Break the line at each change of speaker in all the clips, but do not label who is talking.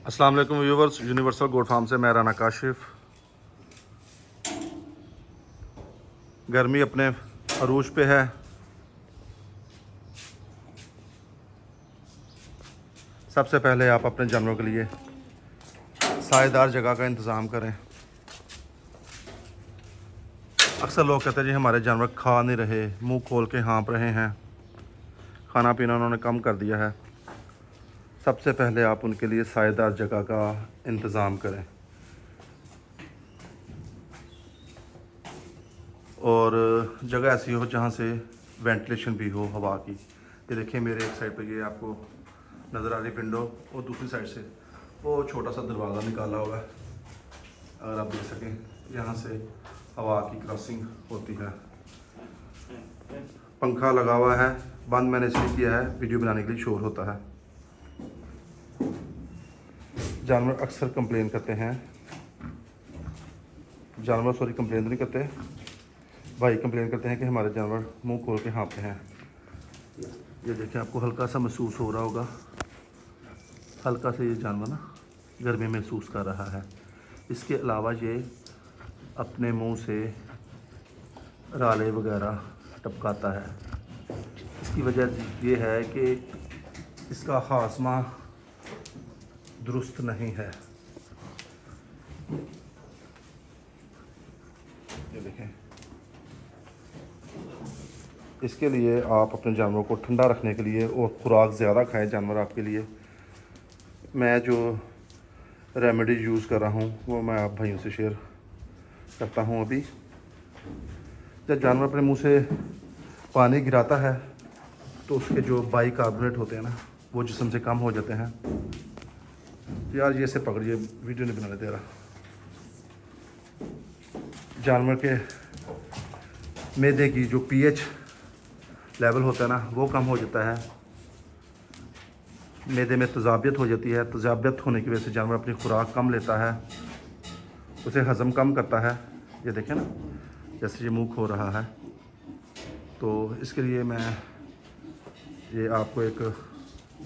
अस्सलाम वालेकुम viewers, universal goat farm से मैं राना काशिफ। गर्मी अपने अरूज पे है। सबसे पहले आप अपने जानवरों के लिए सायेदार जगह का इंतज़ाम करें। अक्सर लोग कहते हैं जी हमारे जानवर खा नहीं रहे, मुंह खोल के हाँप रहे हैं, खाना पीना उन्होंने कम कर दिया है। सबसे पहले आप उनके लिए सायेदार जगह का इंतज़ाम करें और जगह ऐसी हो जहाँ से वेंटिलेशन भी हो हवा की। ये देखिए मेरे एक साइड पे ये आपको नज़र आ रही विंडो और दूसरी साइड से वो छोटा सा दरवाज़ा निकाला हुआ है, अगर आप देख सकें यहाँ से हवा की क्रॉसिंग होती है। पंखा लगा हुआ है, बंद मैंने इसलिए किया है वीडियो बनाने के लिए, शोर होता है। जानवर अक्सर कंप्लेन करते हैं, जानवर सॉरी कंप्लेन नहीं करते, भाई कंप्लेन करते हैं कि हमारे जानवर मुंह खोल के हाँपते हैं। ये देखिए आपको हल्का सा महसूस हो रहा होगा, हल्का से ये जानवर ना गर्मी महसूस कर रहा है। इसके अलावा ये अपने मुंह से राले वगैरह टपकाता है। इसकी वजह ये है कि इसका हाजमा दुरुस्त नहीं है। ये देखें, इसके लिए आप अपने जानवरों को ठंडा रखने के लिए और खुराक ज़्यादा खाएं जानवर आपके लिए। मैं जो रेमेडी यूज़ कर रहा हूँ वो मैं आप भाइयों से शेयर करता हूँ। अभी जब जानवर अपने मुंह से पानी गिराता है तो उसके जो बाइकार्बोनेट होते हैं ना वो जिस्म से कम हो जाते हैं। यार ये से पकड़िए, वीडियो नहीं बनाने दे रहा। जानवर के मैदे की जो पीएच लेवल होता है ना वो कम हो जाता है, मैदे में तजाबियत हो जाती है। तजाबियत होने की वजह से जानवर अपनी खुराक कम लेता है, उसे हज़म कम करता है। ये देखें ना जैसे ये मुंह खो रहा है। तो इसके लिए मैं ये आपको एक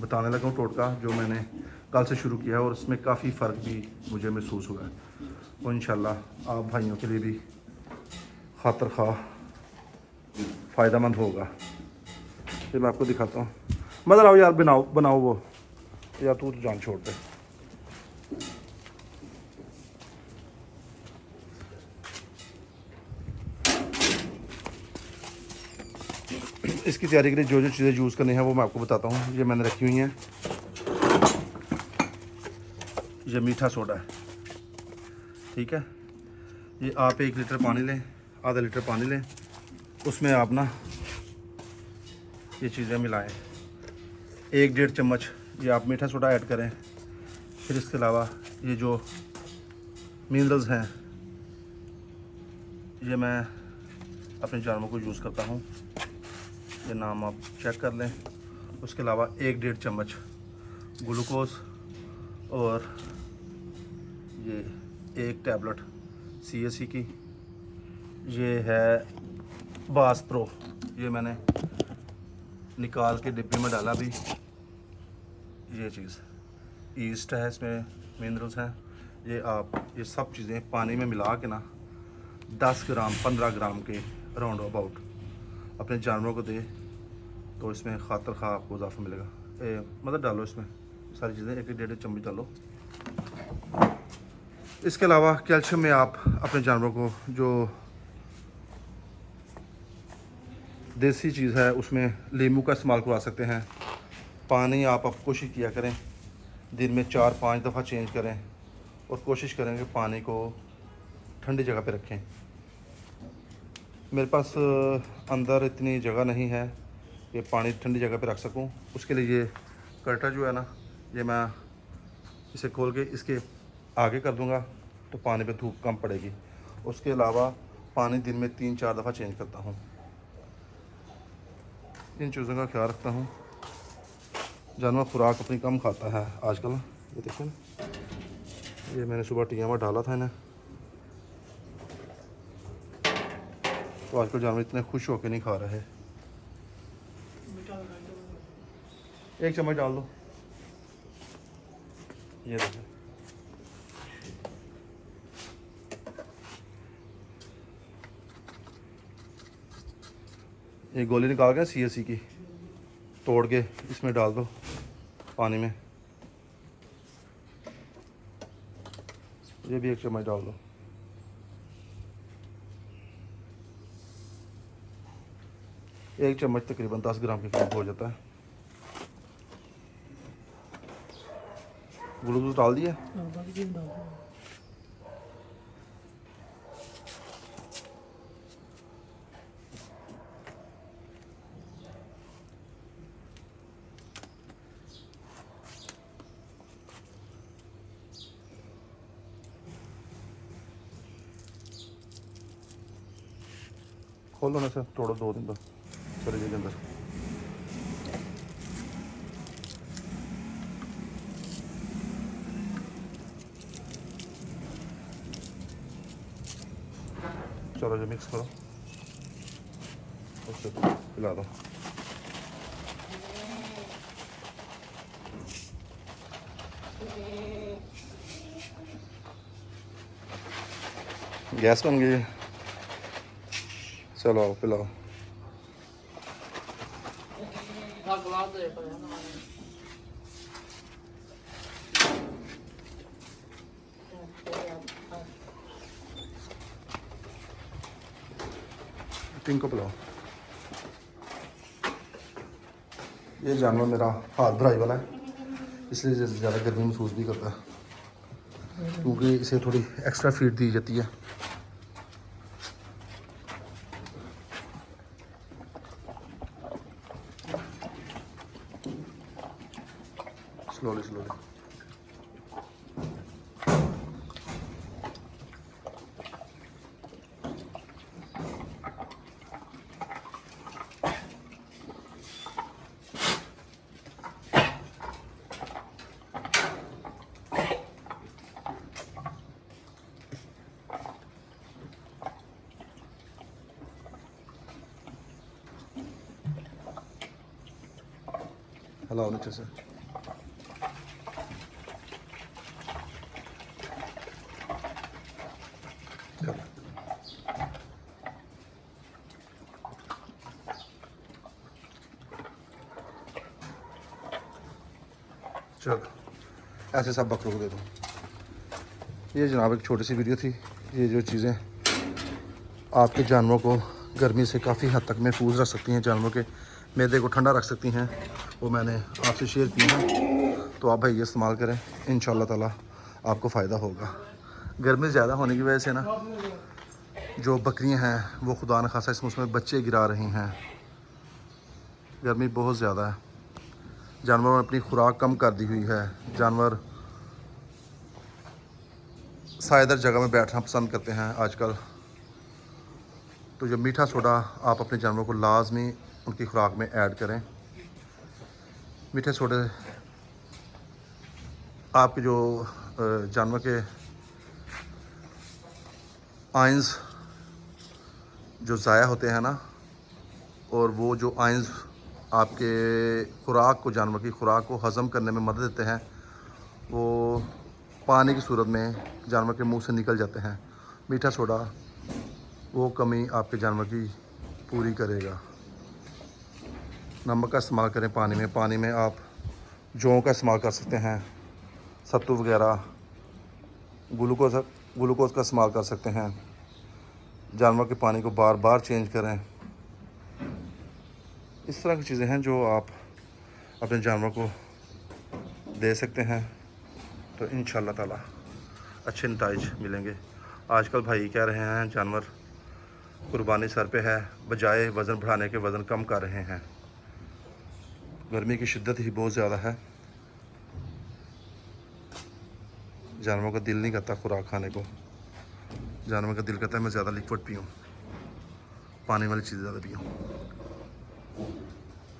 बताने लगा हूँ टोटका जो मैंने कल से शुरू किया है और उसमें काफ़ी फ़र्क भी मुझे महसूस हुआ है। और इंशाल्लाह आप भाइयों के लिए भी खातर खा फ़ायदेमंद होगा। फिर मैं आपको दिखाता हूँ। मदर आओ यार, बनाओ वो, या तू तो जान छोड़ दे। इसकी तैयारी के लिए जो जो चीज़ें यूज़ करनी है वो मैं आपको बताता हूँ। ये मैंने रखी हुई हैं। ये मीठा सोडा है, ठीक है। ये आप 1 लीटर पानी लें, आधा लीटर पानी लें, उसमें आप ना ये चीज़ें मिलाएं। 1-1.5 चम्मच ये आप मीठा सोडा ऐड करें। फिर इसके अलावा ये जो मिनरल्स हैं ये मैं अपने जानवरों को यूज़ करता हूँ, ये नाम आप चेक कर लें। उसके अलावा 1-1.5 चम्मच ग्लूकोज और ये 1 टैबलेट CAC की। ये है बास प्रो, ये मैंने निकाल के डिब्बे में डाला भी। ये चीज़ ईस्ट है, इसमें मिनरल्स हैं। ये आप ये सब चीज़ें पानी में मिला के ना 10 ग्राम 15 ग्राम के राउंड अबाउट अपने जानवरों को दे तो इसमें खातर खा आपको इजाफा मिलेगा। मतलब डालो इसमें सारी चीज़ें 1-1.5 चम्मच डालो। इसके अलावा कैल्शियम में आप अपने जानवरों को जो देसी चीज़ है उसमें नींबू का इस्तेमाल करवा सकते हैं। पानी आप कोशिश किया करें दिन में 4-5 दफ़ा चेंज करें और कोशिश करें कि पानी को ठंडी जगह पे रखें। मेरे पास अंदर इतनी जगह नहीं है कि पानी ठंडी जगह पे रख सकूं। उसके लिए ये कर्टा जो है ना ये मैं इसे खोल के इसके आगे कर दूंगा तो पानी पे धूप कम पड़ेगी। उसके अलावा पानी दिन में 3-4 दफ़ा चेंज करता हूँ। इन चीज़ों का ख्याल रखता हूँ। जानवर खुराक अपनी कम खाता है आजकल। ये देखें, ये मैंने सुबह टिया में डाला था इन्हें, तो आजकल जानवर इतने खुश होकर नहीं खा रहे। 1 चम्मच डाल दो। ये देखो, ये गोली निकाल के CSC की तोड़ के इसमें डाल दो पानी में। ये भी 1 चम्मच डाल दो। एक चम्मच तकरीबन 10 ग्राम के करीब हो जाता है। ग्लूकोज डाल दिया। खोलो ना सर, तोड़ो 2 दिन तक शरीर के अंदर। चलो जो मिक्स करो, उससे पिला दो। गैस बन गई है, चलो आओ पिलाओ। टिंग को पिलाओ। ये जानवर मेरा हाथ भराई वाला है, इसलिए ज़्यादा गर्मी महसूस भी करता है, क्योंकि इसे थोड़ी एक्स्ट्रा फीड दी जाती है। Slowly slowly. हिलाओ नीचे से। चलो चलो ऐसे सब बकरों को दे दो। ये जनाब एक छोटी सी वीडियो थी। ये जो चीज़ें आपके जानवरों को गर्मी से काफ़ी हद तक महफूज रख सकती हैं, जानवरों के मैदे को ठंडा रख सकती हैं, वो मैंने आपसे शेयर की हैं। तो आप भाई ये इस्तेमाल करें, इंशाल्लाह ताला आपको फ़ायदा होगा। गर्मी ज़्यादा होने की वजह से ना जो बकरियां हैं वो खुदा न खासा इस मौसम में बच्चे गिरा रही हैं। गर्मी बहुत ज़्यादा है, जानवरों ने अपनी खुराक कम कर दी हुई है। जानवर सायेदार जगह में बैठना पसंद करते हैं आजकल। तो जो मीठा सोडा आप अपने जानवरों को लाजमी उनकी खुराक में ऐड करें। मीठे सोडे आपके जो जानवर के आयंस जो ज़ाया होते हैं ना, और वो जो आयंस आपके खुराक को, जानवर की खुराक को हज़म करने में मदद देते हैं, वो पानी की सूरत में जानवर के मुंह से निकल जाते हैं। मीठा सोडा वो कमी आपके जानवर की पूरी करेगा। नमक का इस्तेमाल करें पानी में। पानी में आप जौ का इस्तेमाल कर सकते हैं, सत्तू वगैरह, ग्लूकोज़ का इस्तेमाल कर सकते हैं। जानवर के पानी को बार बार चेंज करें। इस तरह की चीज़ें हैं जो आप अपने जानवर को दे सकते हैं, तो इंशाल्लाह ताला अच्छे नताइज मिलेंगे। आजकल भाई कह रहे हैं जानवर कुर्बानी सर पे है, बजाय वज़न बढ़ाने के वज़न कम कर रहे हैं। गर्मी की शिद्दत ही बहुत ज़्यादा है, जानवरों का दिल नहीं करता खुराक खाने को। जानवर का दिल करता है मैं ज़्यादा लिक्विड पीऊँ, पानी वाली चीज़ें ज़्यादा पीऊँ।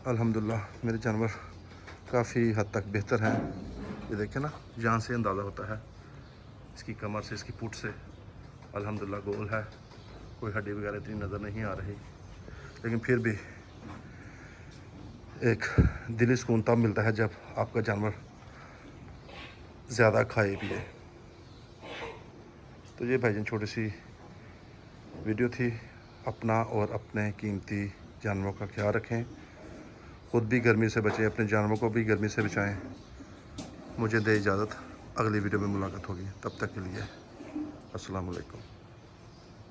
अल्हम्दुलिल्लाह मेरे जानवर काफ़ी हद तक बेहतर हैं। ये देखें ना, जान से अंदाज़ा होता है, इसकी कमर से, इसकी पुट से अल्हम्दुलिल्लाह गोल है, कोई हड्डी वगैरह इतनी नज़र नहीं आ रही। लेकिन फिर भी एक दिली सुकून तब मिलता है जब आपका जानवर ज़्यादा खाए पिए। तो ये भाईजान छोटी सी वीडियो थी। अपना और अपने कीमती जानवरों का ख्याल रखें, ख़ुद भी गर्मी से बचें, अपने जानवरों को भी गर्मी से बचाएं। मुझे दे इजाज़त, अगली वीडियो में मुलाकात होगी, तब तक के लिए अस्सलाम वालेकुम।